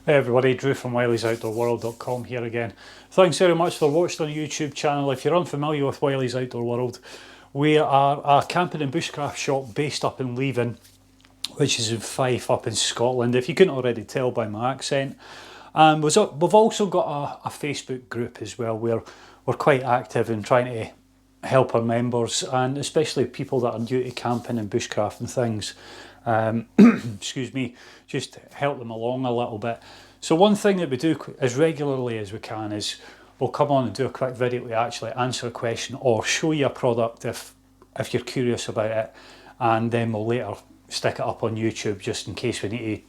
Hey everybody, Drew from WyliesOutdoorWorld.com here again. Thanks very much for watching on the YouTube channel. If you're unfamiliar with Wylies Outdoor World, we are a camping and bushcraft shop based up in Leven, which is in Fife up in Scotland, if you couldn't already tell by my accent. And we've also got a Facebook group as well, where we're quite active in trying to help our members, and especially people that are new to camping and bushcraft and things. Excuse me, just help them along a little bit. So one thing that we do as regularly as we can is we'll come on and do a quick video to actually answer a question or show you a product if you're curious about it, and then we'll later stick it up on YouTube just in case we need to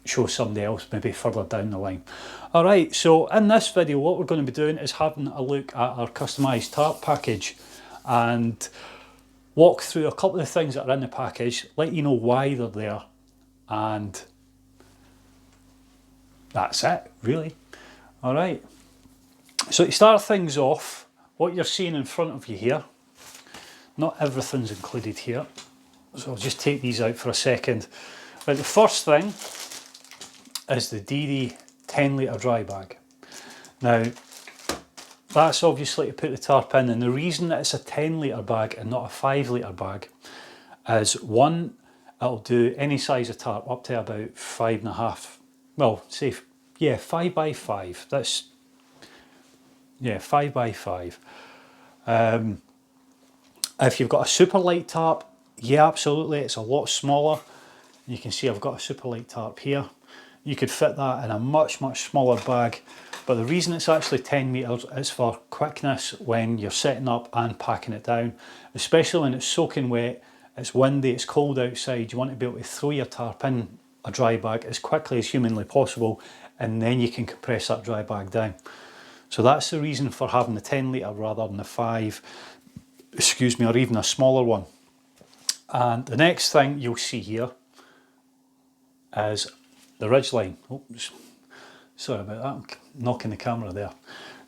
show somebody else maybe further down the line. Alright, so in this video what we're going to be doing is having a look at our customised tarp package and walk through a couple of things that are in the package, let you know why they're there, and that's it really. Alright, so to start things off, what you're seeing in front of you here, not everything's included here, so I'll just take these out for a second. But the first thing is the DD 10 litre dry bag. Now that's obviously to put the tarp in, and the reason that it's a 10 litre bag and not a 5 litre bag is, one, it'll do any size of tarp up to about 5.5, well, say, yeah, 5 by 5, that's, yeah, 5 by 5. If you've got a super light tarp, yeah, absolutely, it's a lot smaller. You can see I've got a super light tarp here. You could fit that in a much smaller bag, but the reason it's actually 10 metres is for quickness when you're setting up and packing it down, especially when it's soaking wet, it's windy, it's cold outside. You want to be able to throw your tarp in a dry bag as quickly as humanly possible, and then you can compress that dry bag down. So that's the reason for having the 10 litre rather than the 5, excuse me, or even a smaller one. And the next thing you'll see here is the ridge line. Oops, sorry about that, I'm knocking the camera there.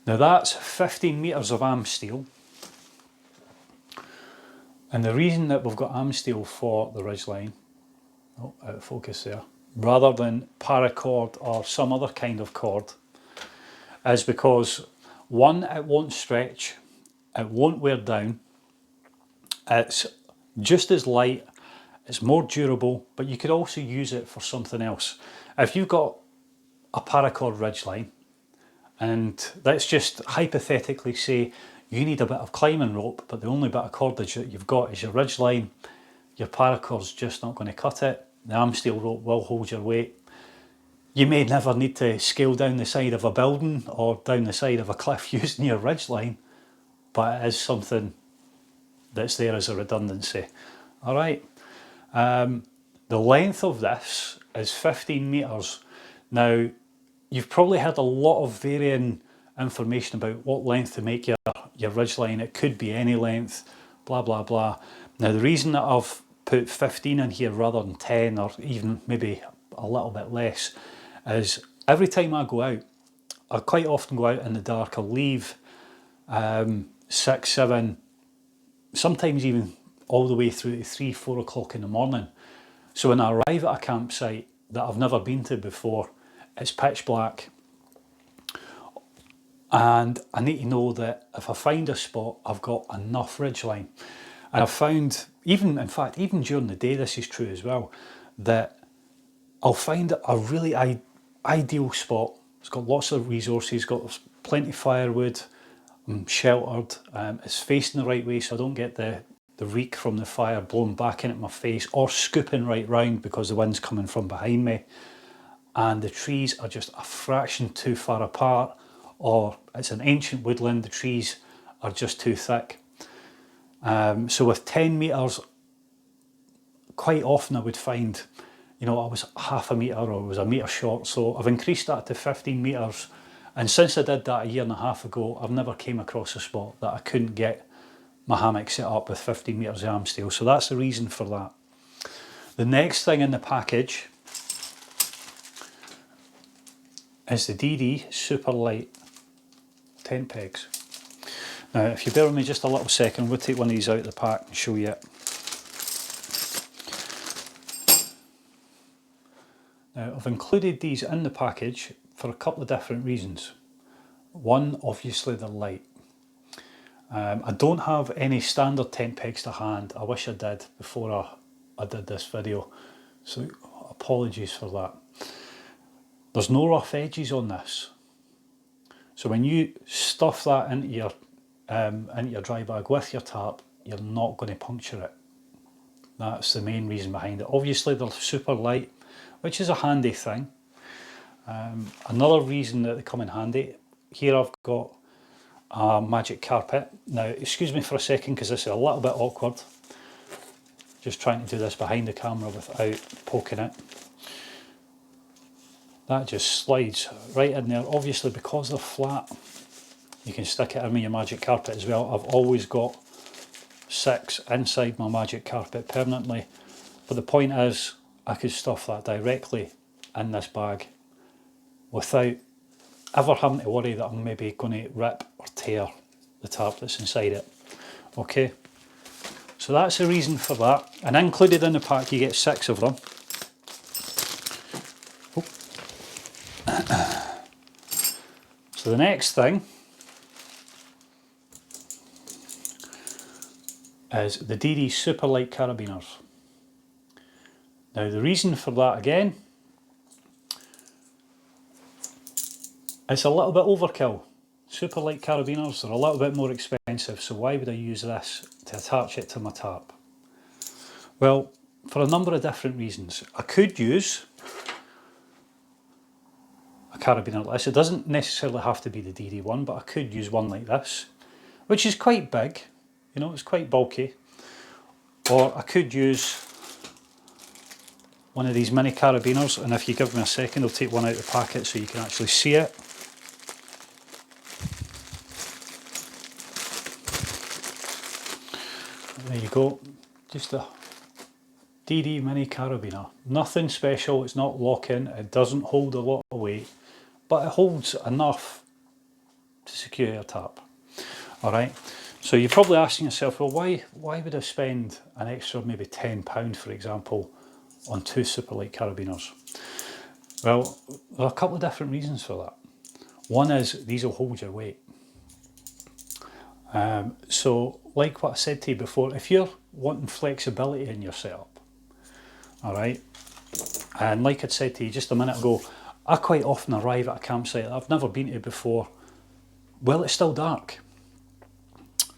Now that's 15 metres of amsteel, and the reason that we've got amsteel for the ridge line, oh, out of focus there, rather than paracord or some other kind of cord, is because, one, it won't stretch, it won't wear down, it's just as light, it's more durable, but you could also use it for something else. If you've got a paracord ridgeline, and let's just hypothetically say you need a bit of climbing rope, but the only bit of cordage that you've got is your ridgeline, your paracord's just not going to cut it, the amsteel rope will hold your weight. You may never need to scale down the side of a building or down the side of a cliff using your ridgeline, but it is something that's there as a redundancy. Alright, the length of this is 15 metres. Now, you've probably heard a lot of varying information about what length to make your ridgeline. It could be any length, blah blah blah. Now the reason that I've put 15 in here rather than 10 or even maybe a little bit less is every time I go out, I quite often go out in the dark. I'll leave 6, 7, sometimes even all the way through to 3, 4 o'clock in the morning. So when I arrive at a campsite that I've never been to before, it's pitch black, and I need to know that if I find a spot, I've got enough ridgeline. And I've found, even in fact, even during the day, this is true as well, that I'll find a really ideal spot. It's got lots of resources, got plenty of firewood, I'm sheltered, it's facing the right way so I don't get the reek from the fire blowing back into my face or scooping right round because the wind's coming from behind me. And the trees are just a fraction too far apart, or it's an ancient woodland, the trees are just too thick. So with 10 metres, quite often I would find, you know, I was half a metre or I was a metre short, so I've increased that to 15 metres, and since I did that a year and a half ago, I've never came across a spot that I couldn't get my hammock set up with 15 metres of amsteel, so that's the reason for that. The next thing in the package is the DD super light tent pegs. Now if you bear with me just a little second, we'll take one of these out of the pack and show you it. Now, I've included these in the package for a couple of different reasons. One, obviously they're light. I don't have any standard tent pegs to hand. I wish I did before I did this video, so apologies for that. There's no rough edges on this, so when you stuff that into your dry bag with your tarp, you're not going to puncture it. That's the main reason behind it. Obviously they're super light, which is a handy thing. Another reason that they come in handy, here I've got a magic carpet. Now excuse me for a second because this is a little bit awkward. Just trying to do this behind the camera without poking it. That just slides right in there. Obviously because they're flat, you can stick it in with your magic carpet as well. I've always got 6 inside my magic carpet permanently, but the point is I could stuff that directly in this bag without ever having to worry that I'm maybe going to rip or tear the tarp that's inside it. Okay, so that's the reason for that, and included in the pack you get 6 of them. So the next thing is the DD Super Light Carabiners. Now the reason for that again, it's a little bit overkill. Super light carabiners are a little bit more expensive, so why would I use this to attach it to my tarp? Well, for a number of different reasons. I could use a carabiner like this. It doesn't necessarily have to be the DD one, but I could use one like this, which is quite big, you know, it's quite bulky. Or I could use one of these mini carabiners, and if you give me a second I'll take one out of the packet so you can actually see it. There you go, just a DD mini carabiner. Nothing special, it's not lock-in, it doesn't hold a lot of weight, but it holds enough to secure your tarp. Alright, so you're probably asking yourself, well, why would I spend an extra maybe £10 for example on 2 super light carabiners? Well, there are a couple of different reasons for that. One is these will hold your weight. So like what I said to you before, if you're wanting flexibility in your setup, alright, and like I said to you just a minute ago, I quite often arrive at a campsite that I've never been to before, well, it's still dark.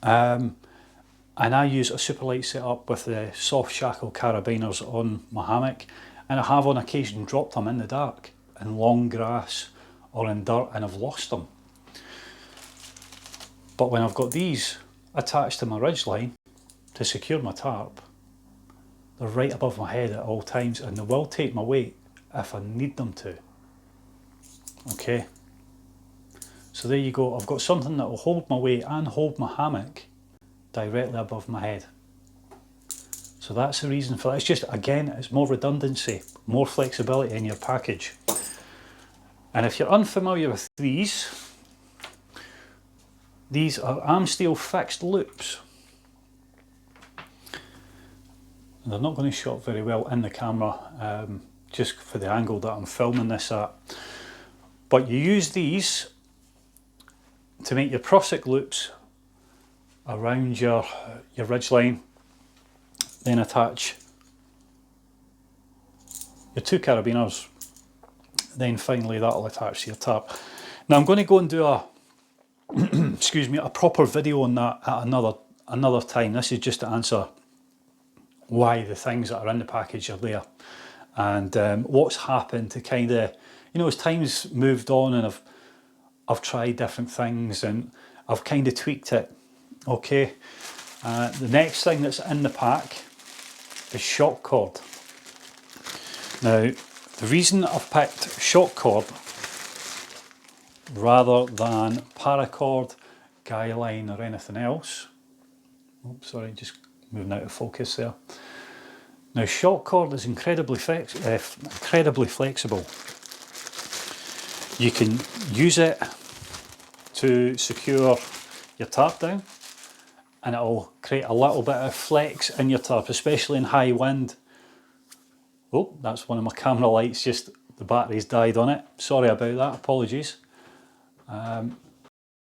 And I use a super light setup with the soft shackle carabiners on my hammock, and I have on occasion dropped them in the dark, in long grass or in dirt, and I've lost them. But when I've got these attached to my ridgeline to secure my tarp, they're right above my head at all times, and they will take my weight if I need them to. Okay, so there you go, I've got something that will hold my weight and hold my hammock directly above my head. So that's the reason for that. It's just, again, it's more redundancy, more flexibility in your package. And if you're unfamiliar with these are amsteel fixed loops. They're not going to show up very well in the camera, just for the angle that I'm filming this at. But you use these to make your prusik loops around your ridgeline, then attach your 2 carabiners, then finally that'll attach to your tarp. Now I'm going to go and do a excuse me, a proper video on that at another time. This is just to answer why the things that are in the package are there, and what's happened to kind of, you know, as time's moved on and I've tried different things and I've kind of tweaked it. Okay, the next thing that's in the pack is shock cord. Now the reason I've picked shock cord rather than paracord, guy line or anything else, oops, sorry, just moving out of focus there. Now shock cord is incredibly flexible. You can use it to secure your tarp down, and it'll create a little bit of flex in your tarp, especially in high wind. Oh, that's one of my camera lights just the batteries died on it. Sorry about that, apologies.